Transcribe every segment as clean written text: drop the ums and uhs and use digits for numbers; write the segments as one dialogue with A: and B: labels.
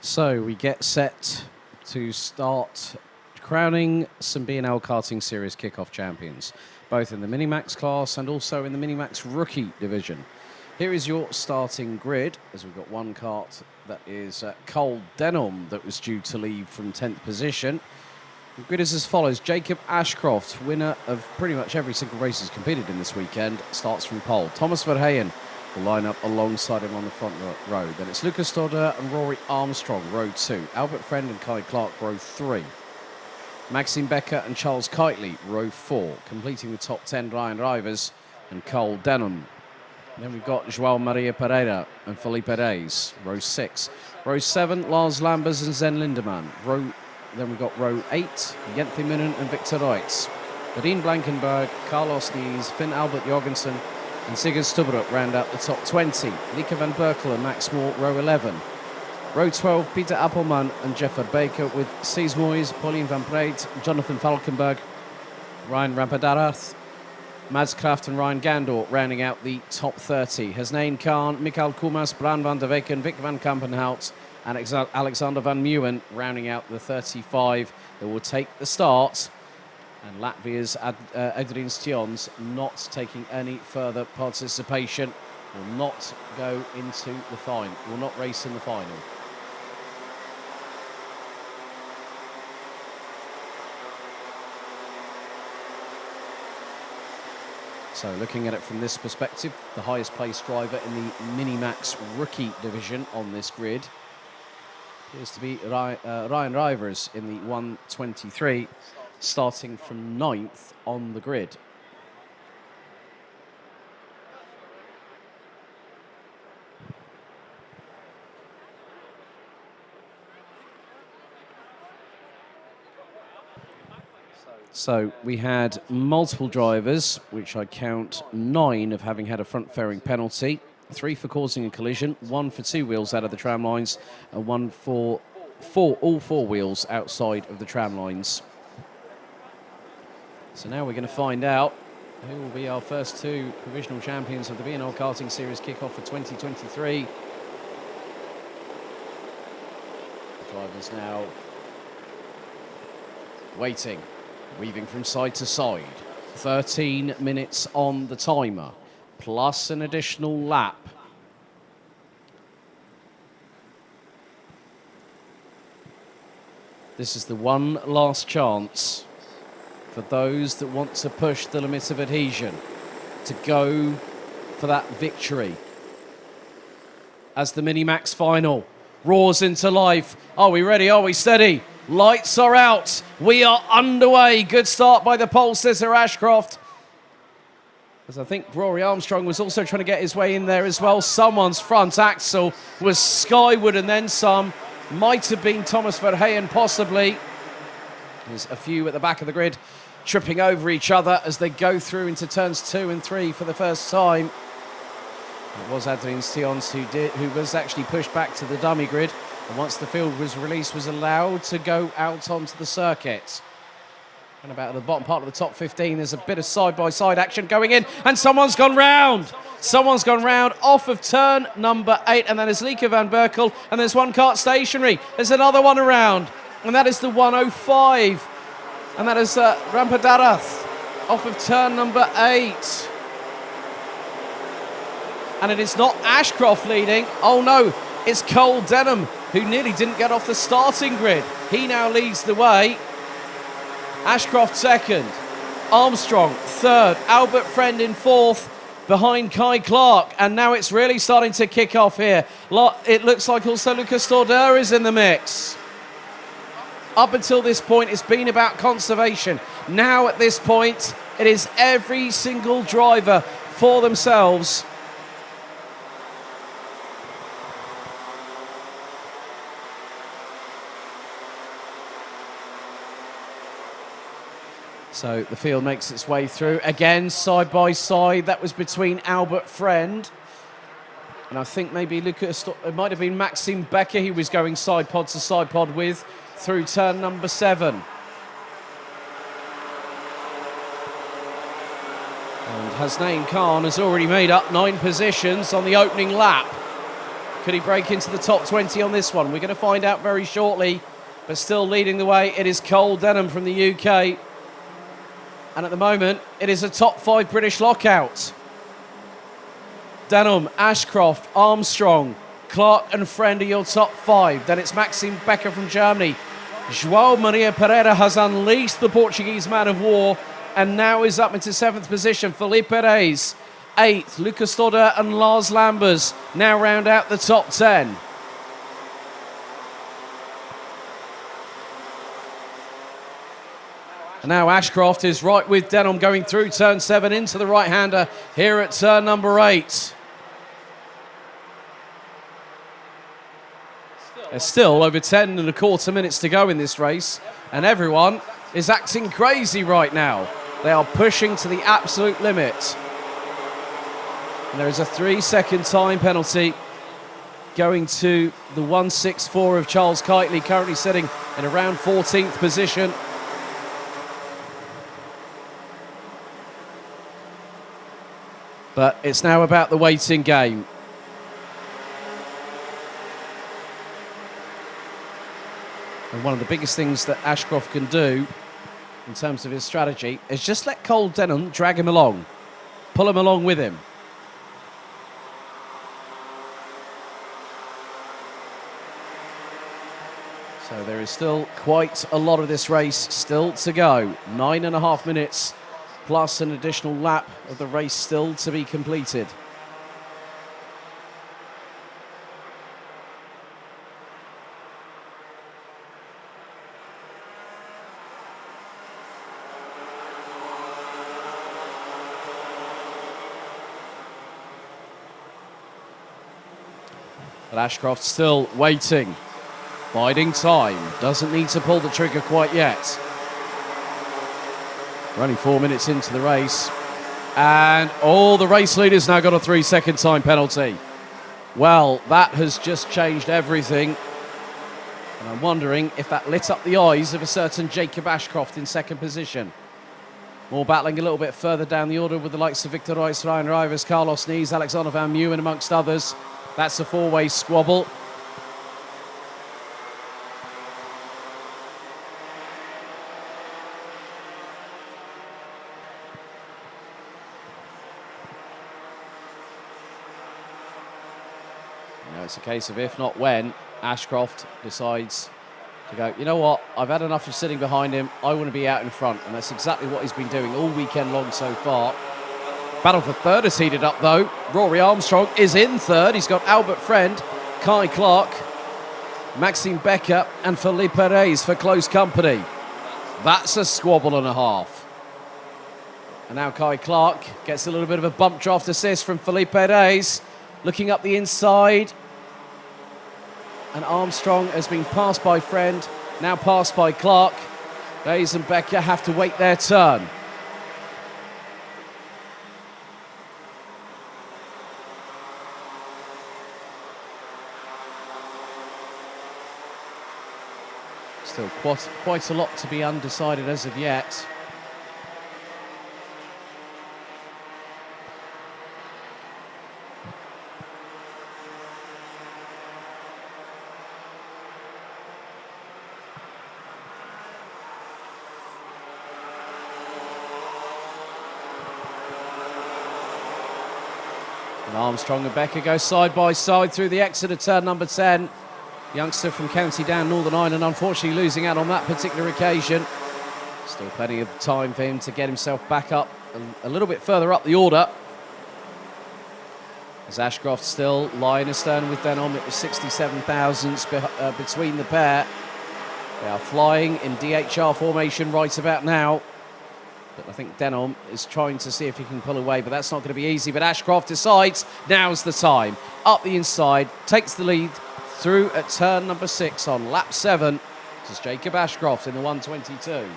A: So we get set to start crowning some BNL Karting Series kickoff champions, both in the Minimax class and also in the Minimax rookie division. Here is your starting grid, as we've got one kart that is Cole Denham that was due to leave from 10th position. The grid is as follows. Jacob Ashcroft, winner of pretty much every single race he's competed in this weekend, starts from pole. Thomas Verheyen will line up alongside him on the front row. Then it's Lucas Stoddard and Rory Armstrong, row 2. Albert Friend and Kai Clark, row 3. Maxime Becker and Charles Kitely, row 4. Completing the top 10, Ryan Rivers and Cole Denham. Then we've got João Maria Pereira and Felipe Reis, row 6. Row 7, Lars Lambers and Zen Lindemann. Then we've got row 8, Jenthe Minen and Victor Reitz. Nadine Blankenberg, Carlos Nies, Finn Albert Jorgensen and Sigurd Stubberup round out the top 20. Lieke van Berkel and Max Moore, row 11. Row 12, Peter Appelman and Jeffert Baker with Cees Moyes, Pauline van Breed, Jonathan Falkenberg, Ryan Rampadarath, Mads Kraft and Ryan Gandor rounding out the top 30. Hasnain Khan, Mikael Kumas, Bran van der Weken, Vic van Kampenhout and Alexander van Meeuwen rounding out the 35 that will take the start. And Latvia's Adrien Stions not taking any further participation, will not go into the final, will not race in the final. So looking at it from this perspective, the highest placed driver in the Minimax rookie division on this grid appears to be Ryan Rivers in the 123, starting from 9th on the grid. So we had multiple drivers, which I count 9 of having had a front fairing penalty, 3 for causing a collision, 1 for 2 wheels out of the tram lines, and 1 for all 4 wheels outside of the tram lines. So now we're going to find out who will be our first 2 provisional champions of the BNL Karting Series kickoff for 2023. The drivers now waiting. Weaving from side to side. 13 minutes on the timer, plus an additional lap. This is the one last chance for those that want to push the limit of adhesion, to go for that victory. As the Minimax final roars into life. Are we ready? Are we steady? Lights are out. We are underway. Good start by the pole sitter Ashcroft. As I think Rory Armstrong was also trying to get his way in there as well. Someone's front axle was skyward and then some. Might have been Thomas Verheyen possibly. There's a few at the back of the grid tripping over each other as they go through into turns 2 and 3 for the first time. It was Adrien Stions who was actually pushed back to the dummy grid. And once the field was released, was allowed to go out onto the circuit. And about at the bottom part of the top 15, there's a bit of side-by-side action going in, and someone's gone round. Someone's gone round off of turn number 8, and that is Lieke van Berkel, and there's one kart stationary. There's another one around, and that is the 105, and that is Rampadarath off of turn number 8. And it is not Ashcroft leading. Oh no, it's Cole Denham, who nearly didn't get off the starting grid. He now leads the way. Ashcroft second, Armstrong third, Albert Friend in 4th, behind Kai Clark. And now it's really starting to kick off here. It looks like also Lucas Stoddard is in the mix. Up until this point, it's been about conservation. Now at this point, it is every single driver for themselves. So the field makes its way through. Again, side by side. That was between Albert Friend. And I think maybe it might have been Maxime Becker he was going side pod to side pod with through turn number 7. And Hasnain Khan has already made up 9 positions on the opening lap. Could he break into the top 20 on this one? We're going to find out very shortly, but still leading the way, it is Cole Denham from the UK. And at the moment, it is a top 5 British lockout. Denham, Ashcroft, Armstrong, Clark and Friend are your top 5. Then it's Maxime Becker from Germany. João Maria Pereira has unleashed the Portuguese man of war and now is up into 7th position. Felipe Reis, 8th. Lucas Stoddard and Lars Lambers now round out the top 10. And now Ashcroft is right with Denham going through turn 7 into the right-hander here at turn number 8. There's still over 10 and a quarter minutes to go in this race, and everyone is acting crazy right now. They are pushing to the absolute limit. And there is a 3-second time penalty going to the 164 of Charles Kitely, currently sitting in around 14th position. But it's now about the waiting game. And one of the biggest things that Ashcroft can do in terms of his strategy is just let Cole Denham drag him along, pull him along with him. So there is still quite a lot of this race still to go. 9.5 minutes plus an additional lap of the race still to be completed. But Ashcroft still waiting, biding time, doesn't need to pull the trigger quite yet. We're only 4 minutes into the race, and the race leader's now got a 3-second time penalty. Well, that has just changed everything, and I'm wondering if that lit up the eyes of a certain Jacob Ashcroft in second position. More battling a little bit further down the order with the likes of Victor Reis, Ryan Rivers, Carlos Nees, Alexander Van Meeuwen amongst others. That's a 4-way squabble. Now it's a case of if not when Ashcroft decides to go, you know what, I've had enough of sitting behind him, I want to be out in front. And that's exactly what he's been doing all weekend long so far. Battle for third has heated up though. Rory Armstrong is in third. He's got Albert Friend, Kai Clark, Maxime Becker and Felipe Reis for close company. That's a squabble and a half. And now Kai Clark gets a little bit of a bump draft assist from Felipe Reis. Looking up the inside. And Armstrong has been passed by Friend, now passed by Clark. Reis and Becker have to wait their turn. Still quite a lot to be undecided as of yet. And Armstrong and Becker go side by side through the exit of turn number 10. Youngster from County Down, Northern Ireland, unfortunately losing out on that particular occasion. Still plenty of time for him to get himself back up a little bit further up the order. As Ashcroft still lying astern with Denham, it was 67 thousandths between the pair. They are flying in DHR formation right about now. But I think Denham is trying to see if he can pull away, but that's not going to be easy. But Ashcroft decides now's the time. Up the inside, takes the lead through at turn number 6 on lap 7. This is Jacob Ashcroft in the 122.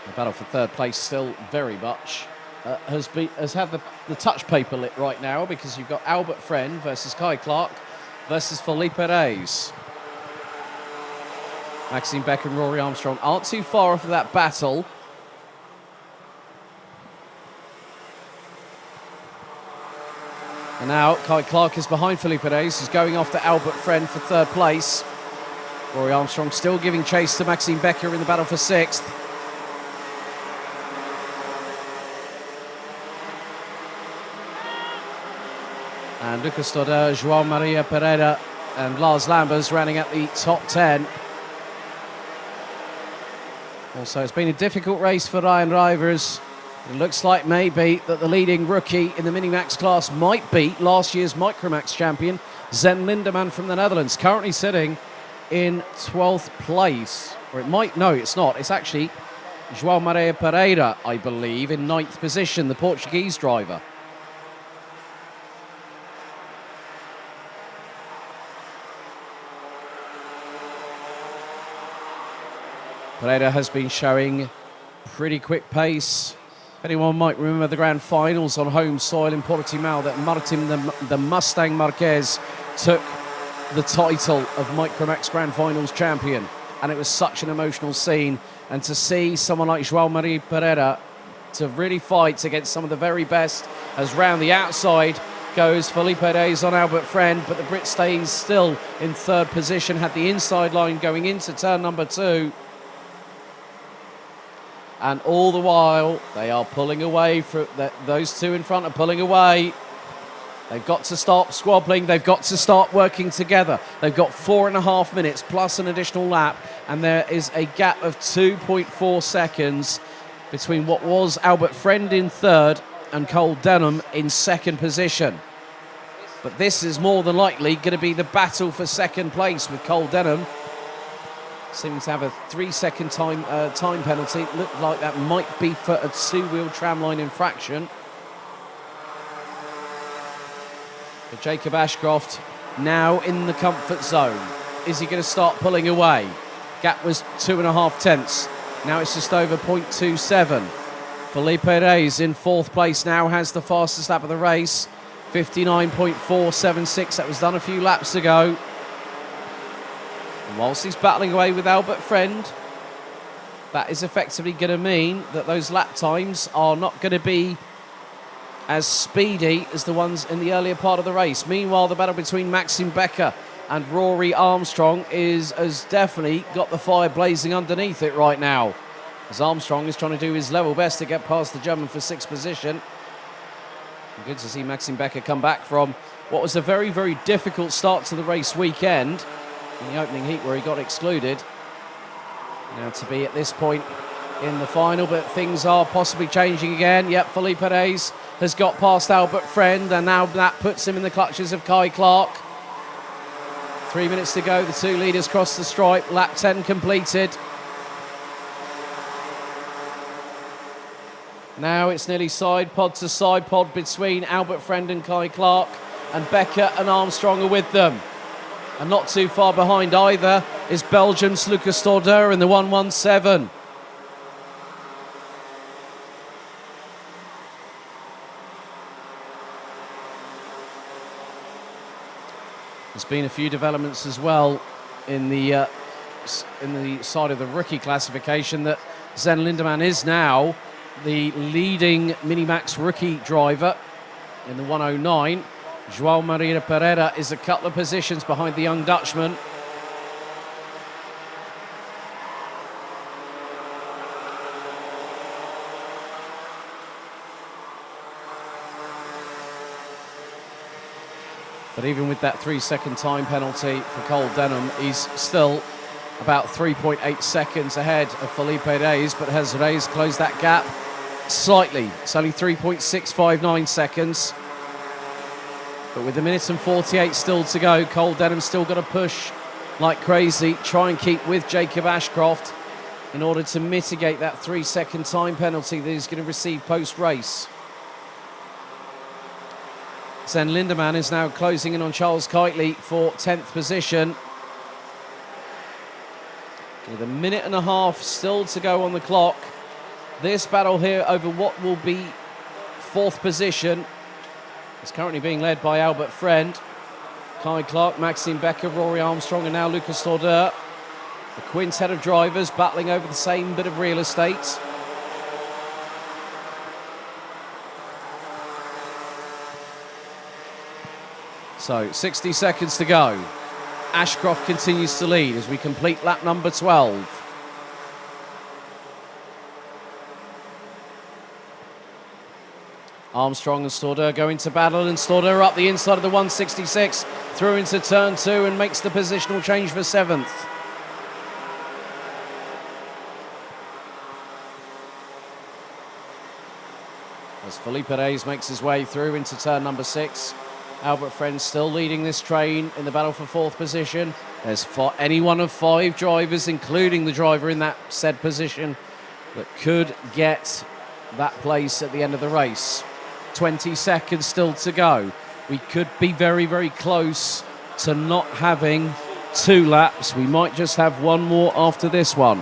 A: The battle for third place still very much has had the touch paper lit right now, because you've got Albert Friend versus Kai Clark versus Felipe Reis. Maxime Becker and Rory Armstrong aren't too far off of that battle. And now Kai Clark is behind Felipe Reyes, who's going after Albert Friend for third place. Rory Armstrong still giving chase to Maxime Becker in the battle for sixth. And Lucas Todder, João Maria Pereira and Lars Lambers rounding out the top 10. Also, it's been a difficult race for Ryan Rivers. It looks like maybe that the leading rookie in the Minimax class might beat last year's Micromax champion, Zen Lindemann from the Netherlands, currently sitting in 12th place. Or it might, no, it's not. It's actually João Maria Pereira, I believe, in 9th position, the Portuguese driver. Pereira has been showing pretty quick pace. If anyone might remember the grand finals on home soil in Portimao, that Martin the Mustang Marquez took the title of Micromax Grand Finals champion. And it was such an emotional scene. And to see someone like João Maria Pereira to really fight against some of the very best, as round the outside goes Felipe Reyes on Albert Friend, but the Brit stays still in third position, had the inside line going into turn number 2. And all the while, they are pulling away. Those two in front are pulling away. They've got to stop squabbling. They've got to start working together. They've got 4.5 minutes plus an additional lap. And there is a gap of 2.4 seconds between what was Albert Friend in third and Cole Denham in second position. But this is more than likely going to be the battle for second place, with Cole Denham seeming to have a 3-second time penalty. It looked like that might be for a two-wheel tramline infraction. But Jacob Ashcroft now in the comfort zone. Is he going to start pulling away? Gap was 2.5 tenths. Now it's just over 0.27. Felipe Reyes in fourth place now has the fastest lap of the race. 59.476. That was done a few laps ago. And whilst he's battling away with Albert Friend, that is effectively going to mean that those lap times are not going to be as speedy as the ones in the earlier part of the race. Meanwhile, the battle between Maxime Becker and Rory Armstrong has definitely got the fire blazing underneath it right now, as Armstrong is trying to do his level best to get past the German for sixth position. Good to see Maxime Becker come back from what was a very, very difficult start to the race weekend in the opening heat where he got excluded. Now to be at this point in the final, but things are possibly changing again. Yep, Felipe Reyes has got past Albert Friend, and now that puts him in the clutches of Kai Clark. 3 minutes to go, the two leaders cross the stripe, lap 10 completed. Now it's nearly side pod to side pod between Albert Friend and Kai Clark, and Becker and Armstrong are with them. And not too far behind either is Belgium's Lucas Todder in the 117. There's been a few developments as well in the side of the rookie classification, that Zen Lindemann is now the leading Minimax rookie driver in the 109. João Maria Pereira is a couple of positions behind the young Dutchman. But even with that 3-second time penalty for Cole Denham, he's still about 3.8 seconds ahead of Felipe Reyes, but has Reyes closed that gap slightly. It's only 3.659 seconds. But with 1:48 still to go, Cole Denham's still got to push like crazy, try and keep with Jacob Ashcroft in order to mitigate that 3-second time penalty that he's going to receive post-race. Zen Lindemann is now closing in on Charles Kitely for 10th position. With 1.5 minutes still to go on the clock. This battle here over what will be fourth position is currently being led by Albert Friend, Kai Clark, Maxime Becker, Rory Armstrong, and now Lucas Todder. The quintet of drivers battling over the same bit of real estate. So 60 seconds to go. Ashcroft continues to lead as we complete lap number 12. Armstrong and Stordeur go into battle, and Stordeur up the inside of the 166, through into turn 2 and makes the positional change for 7th. As Felipe Reyes makes his way through into turn number 6. Albert Friend still leading this train in the battle for 4th position. There's any one of 5 drivers, including the driver in that said position, that could get that place at the end of the race. 20 seconds still to go. We could be very, very close to not having 2 laps. We might just have one more after this one.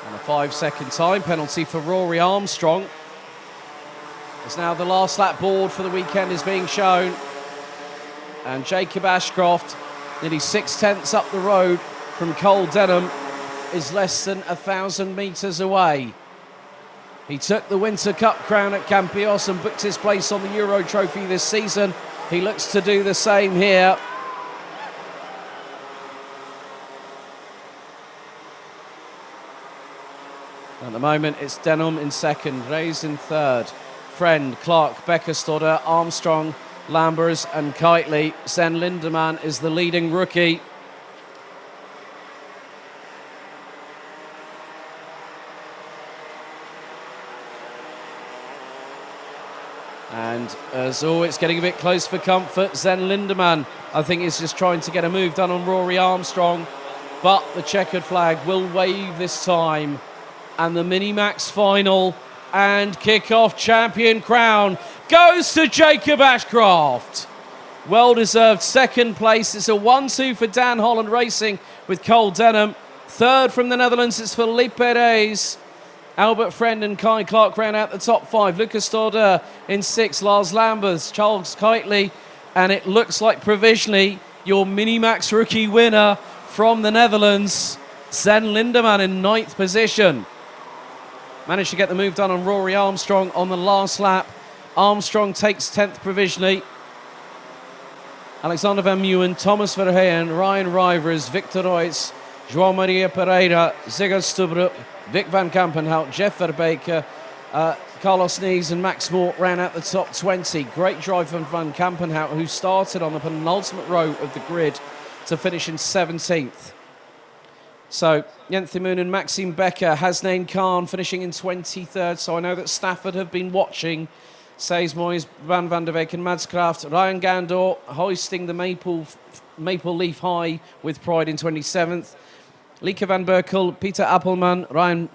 A: And a 5-second time penalty for Rory Armstrong. As now the last lap board for the weekend is being shown. And Jacob Ashcroft, nearly 6/10 up the road from Cole Denham, is less than 1,000 metres away. He took the Winter Cup crown at Campos and booked his place on the Euro Trophy this season. He looks to do the same here. At the moment, it's Denham in 2nd, Reyes in 3rd. Friend, Clark, Becker, Stordeur, Armstrong, Lambers and Kitely. Sven Lindemann is the leading rookie. And as always, getting a bit close for comfort. Sven Lindemann, I think, is just trying to get a move done on Rory Armstrong. But the checkered flag will wave this time. And the Minimax final and kick-off champion crown goes to Jacob Ashcroft. Well-deserved 2nd place. It's a 1-2 for Dan Holland Racing with Cole Denham. 3rd from the Netherlands is Felipe Reyes. Albert Friend and Kai Clark round out the top 5. Lucas Stordeur in 6th. Lars Lambers, Charles Kitely. And it looks like provisionally your Minimax rookie winner from the Netherlands, Sven Lindemann, in 9th position. Managed to get the move done on Rory Armstrong on the last lap. Armstrong takes 10th provisionally. Alexander Van Meeuwen, Thomas Verheyen, Ryan Rivers, Victor Reutz, João Maria Pereira, Ziggo Stubrup, Vic van Kampenhout, Jeff Verbeek, Carlos Nees and Max Moore ran out the top 20. Great drive from Van Kampenhout, who started on the penultimate row of the grid to finish in 17th. So, Jenthe Moon and Maxime Becker, Hasnain Khan finishing in 23rd. So I know that Stafford have been watching. Says Moyes, Van der Beek and Mads Kraft. Ryan Gandor hoisting the Maple Leaf High with pride in 27th. Lieke van Berkel, Peter Appelman, Ryan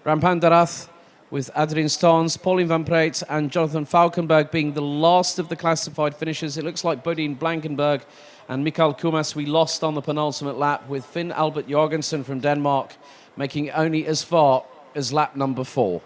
A: Rampandarath with Adrien Stans, Pauline van Preet and Jonathan Falkenberg being the last of the classified finishers. It looks like Bodine Blankenberg and Mikael Kumas we lost on the penultimate lap, with Finn Albert Jorgensen from Denmark making only as far as lap number 4.